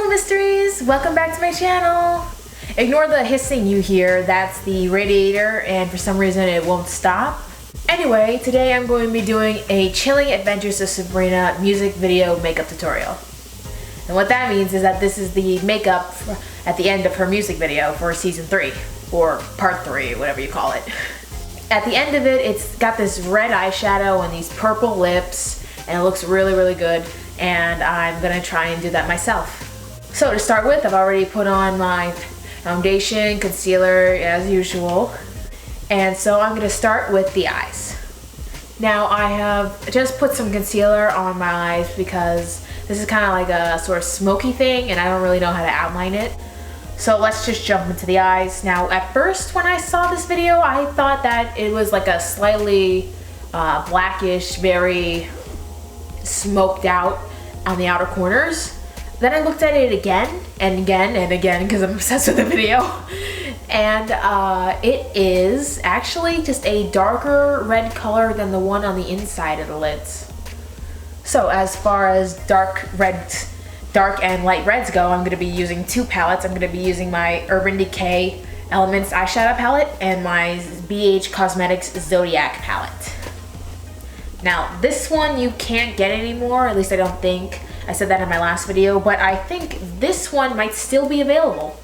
Hello mysteries! Welcome back to my channel! Ignore the hissing you hear, that's the radiator and for some reason it won't stop. Anyway, today I'm going to be doing a Chilling Adventures of Sabrina music video makeup tutorial. And what that means is that this is the makeup at the end of her music video for season 3, or part 3, whatever you call it. At the end of it, it's got this red eyeshadow and these purple lips, and it looks really, really good. And I'm gonna try and do that myself. So to start with, I've already put on my foundation, concealer as usual. And so I'm gonna start with the eyes. Now I have just put some concealer on my eyes because this is kind of like a sort of smoky thing and I don't really know how to outline it. So let's just jump into the eyes. Now at first when I saw this video, I thought that it was like a slightly blackish, very smoked out on the outer corners. Then I looked at it again and again and again because I'm obsessed with the video. And it is actually just a darker red color than the one on the inside of the lids. So as far as dark and light reds go, I'm going to be using two palettes. I'm going to be using my Urban Decay Elements eyeshadow palette and my BH Cosmetics Zodiac palette. Now this one you can't get anymore, at least I don't think. I said that in my last video, but I think this one might still be available.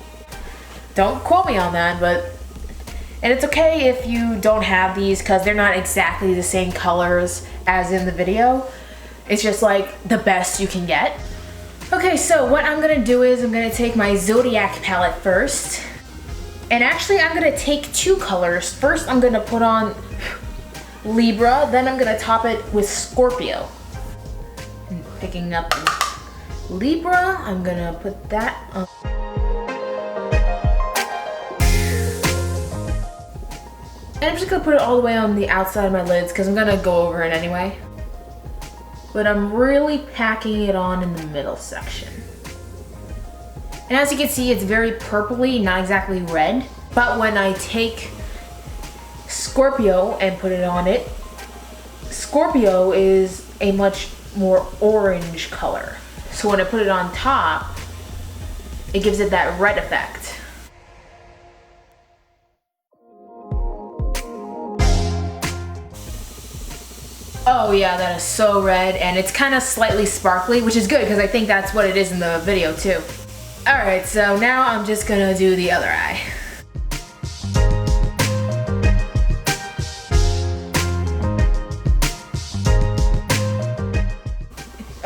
Don't quote me on that, and it's okay if you don't have these because they're not exactly the same colors as in the video. It's just like the best you can get. Okay, so what I'm gonna do is I'm gonna take my Zodiac palette first. And actually I'm gonna take two colors. First I'm gonna put on Libra, then I'm gonna top it with Scorpio. Picking up Libra, I'm gonna put that on. And I'm just gonna put it all the way on the outside of my lids because I'm gonna go over it anyway. But I'm really packing it on in the middle section. And as you can see, it's very purpley, not exactly red. But when I take Scorpio and put it on it, Scorpio is a much more orange color. So when I put it on top, it gives it that red effect. Oh yeah, that is so red, and it's kind of slightly sparkly, which is good because I think that's what it is in the video too. Alright, so now I'm just gonna do the other eye.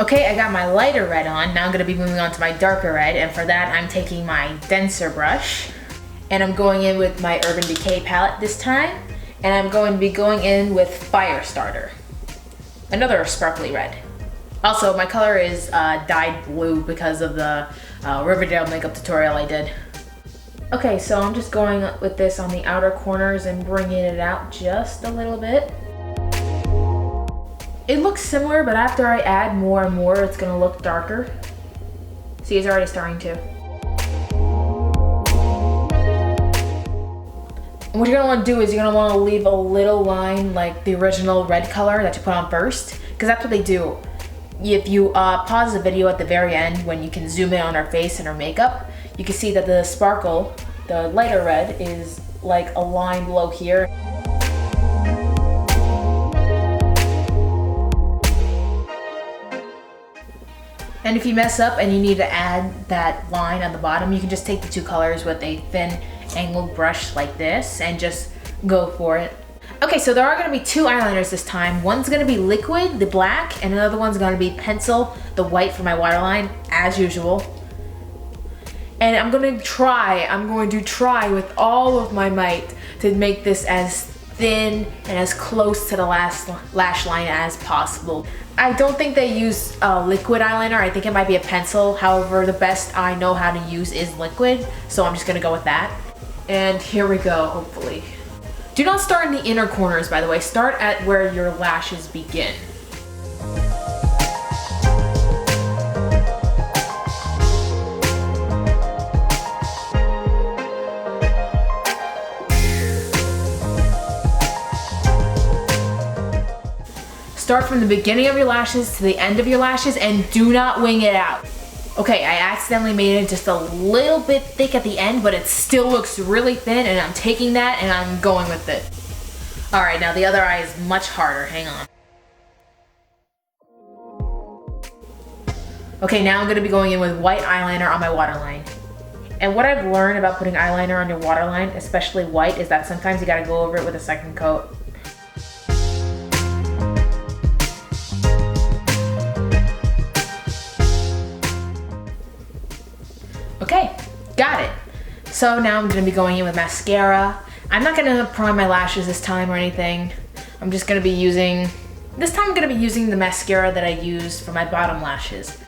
Okay, I got my lighter red on. Now I'm gonna be moving on to my darker red, and for that I'm taking my denser brush and I'm going in with my Urban Decay palette this time, and I'm going to be going in with Firestarter, another sparkly red. Also, my color is dyed blue because of the Riverdale makeup tutorial I did. Okay, so I'm just going with this on the outer corners and bringing it out just a little bit. It looks similar, but after I add more and more, it's gonna look darker. See, it's already starting to. And what you're gonna wanna do is you're gonna wanna leave a little line like the original red color that you put on first, because that's what they do. If you pause the video at the very end, when you can zoom in on her face and her makeup, you can see that the sparkle, the lighter red, is like a line below here. And if you mess up and you need to add that line on the bottom, you can just take the two colors with a thin angled brush like this and just go for it. Okay, so there are gonna be two eyeliners this time. One's gonna be liquid, the black, and another one's gonna be pencil, the white for my waterline, as usual. And I'm going to try with all of my might to make this as thin and as close to the lash line as possible. I don't think they use liquid eyeliner. I think it might be a pencil. However, the best I know how to use is liquid, so I'm just gonna go with that. And here we go, hopefully. Do not start in the inner corners, by the way. Start at where your lashes begin. Start from the beginning of your lashes to the end of your lashes and do not wing it out. Okay, I accidentally made it just a little bit thick at the end, but it still looks really thin, and I'm taking that and I'm going with it. All right, now the other eye is much harder, hang on. Okay, now I'm gonna be going in with white eyeliner on my waterline. And what I've learned about putting eyeliner on your waterline, especially white, is that sometimes you gotta go over it with a second coat. Okay, got it. So now I'm gonna be going in with mascara. I'm not gonna prime my lashes this time or anything. I'm just gonna be using, this time I'm gonna be using the mascara that I used for my bottom lashes.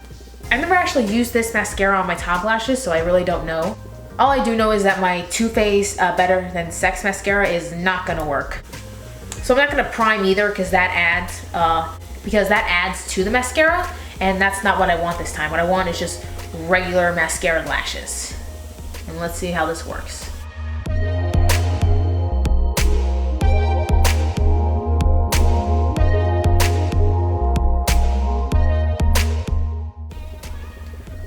I've never actually used this mascara on my top lashes, so I really don't know. All I do know is that my Too Faced Better Than Sex mascara is not gonna work. So I'm not gonna prime either because that adds to the mascara, and that's not what I want this time. What I want is just regular mascara lashes. And let's see how this works.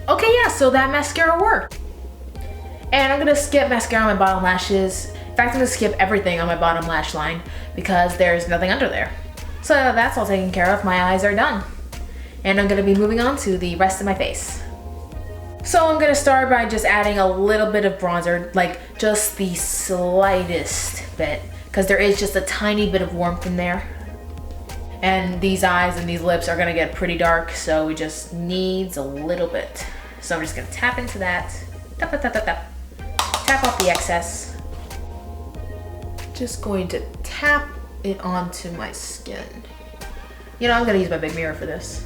Okay, yeah, so that mascara worked. And I'm gonna skip mascara on my bottom lashes. In fact, I'm gonna skip everything on my bottom lash line because there's nothing under there. So that's all taken care of. My eyes are done. And I'm gonna be moving on to the rest of my face. So I'm gonna start by just adding a little bit of bronzer, like just the slightest bit, because there is just a tiny bit of warmth in there. And these eyes and these lips are gonna get pretty dark, so it just needs a little bit. So I'm just gonna tap into that. Tap, tap, tap, tap, tap. Tap off the excess. Just going to tap it onto my skin. You know, I'm gonna use my big mirror for this.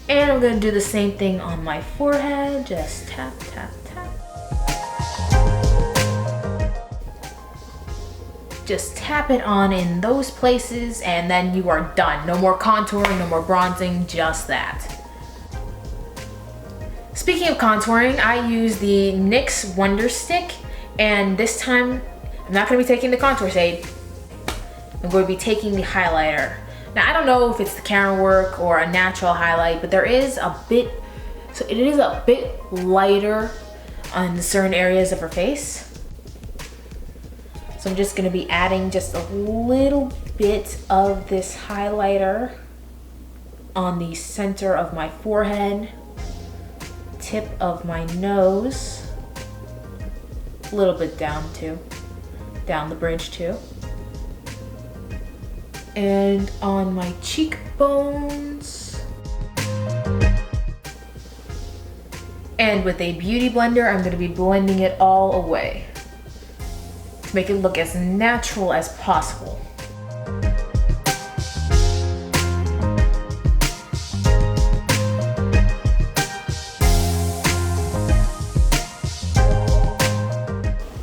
And I'm gonna do the same thing on my forehead. Just tap, tap, tap. Just tap it on in those places and then you are done. No more contouring, no more bronzing, just that. Speaking of contouring, I use the NYX Wonder Stick, and this time I'm not gonna be taking the contour shade. I'm going to be taking the highlighter. Now, I don't know if it's the camera work or a natural highlight, but there is a bit, so it is a bit lighter on certain areas of her face. So I'm just gonna be adding just a little bit of this highlighter on the center of my forehead, tip of my nose, a little bit down too, down the bridge too. And on my cheekbones. And with a beauty blender, I'm gonna be blending it all away to make it look as natural as possible.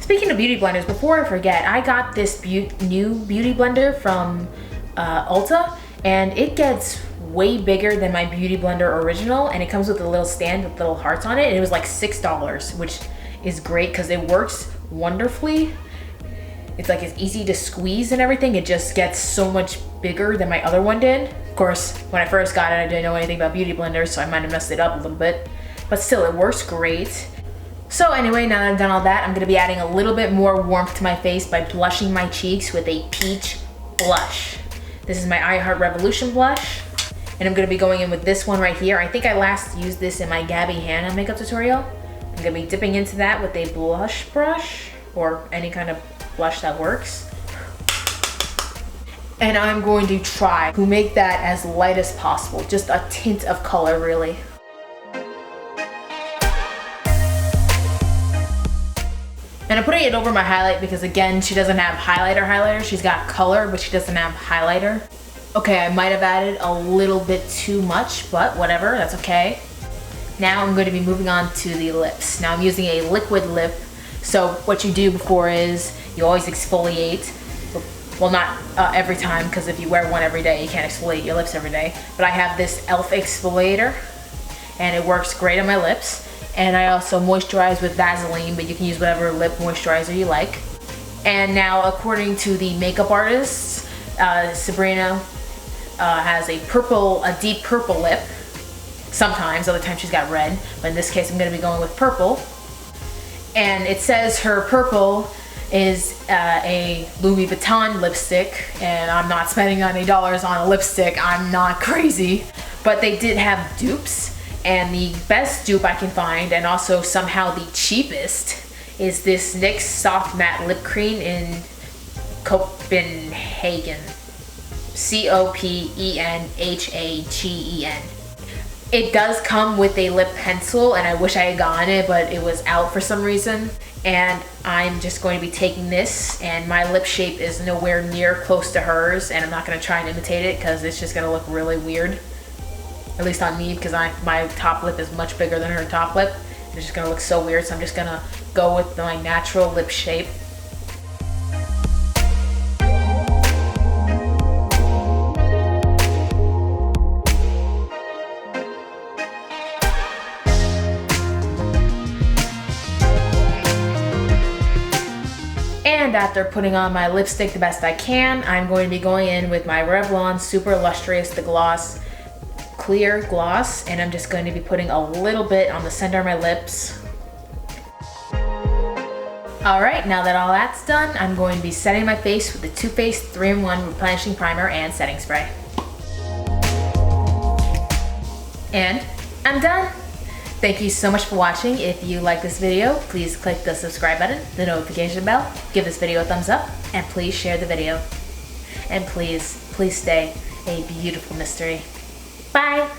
Speaking of beauty blenders, before I forget, I got this new beauty blender from ULTA, and it gets way bigger than my beauty blender original, and it comes with a little stand with little hearts on it, and it was like $6, which is great because it works wonderfully. It's like it's easy to squeeze and everything. It just gets so much bigger than my other one did. Of course, when I first got it, I didn't know anything about beauty blenders, so I might have messed it up a little bit, but still, it works great. So anyway, now that I've done all that, I'm gonna be adding a little bit more warmth to my face by blushing my cheeks with a peach blush. This is my I Heart Revolution blush, and I'm gonna be going in with this one right here. I think I last used this in my Gabby Hanna makeup tutorial. I'm gonna be dipping into that with a blush brush, or any kind of blush that works. And I'm going to try to make that as light as possible, just a tint of color, really. And I'm putting it over my highlight because, again, she doesn't have highlighter. She's got color, but she doesn't have highlighter. Okay, I might have added a little bit too much, but whatever, that's okay. Now I'm going to be moving on to the lips. Now I'm using a liquid lip. So what you do before is you always exfoliate. Well, not every time, because if you wear one every day, you can't exfoliate your lips every day. But I have this E.L.F. exfoliator, and it works great on my lips. And I also moisturize with Vaseline, but you can use whatever lip moisturizer you like. And now, according to the makeup artist, Sabrina, has a deep purple lip. Sometimes, other times she's got red, but in this case I'm gonna be going with purple. And it says her purple is a Louis Vuitton lipstick, and I'm not spending any dollars on a lipstick. I'm not crazy. But they did have dupes, and the best dupe I can find, and also somehow the cheapest, is this NYX Soft Matte Lip Cream in Copenhagen. Copenhagen. It does come with a lip pencil, and I wish I had gotten it, but it was out for some reason. And I'm just going to be taking this, and my lip shape is nowhere near close to hers, and I'm not going to try and imitate it because it's just going to look really weird. At least on me, because my top lip is much bigger than her top lip. It's just going to look so weird, so I'm just going to go with my natural lip shape. And after putting on my lipstick the best I can, I'm going to be going in with my Revlon Super Lustrous The Gloss Clear Gloss, and I'm just going to be putting a little bit on the center of my lips. Alright, now that all that's done, I'm going to be setting my face with the Too Faced 3-in-1 Replenishing Primer and Setting Spray. And I'm done! Thank you so much for watching. If you like this video, please click the subscribe button, the notification bell, give this video a thumbs up, and please share the video. And please, please stay a beautiful mystery. Bye!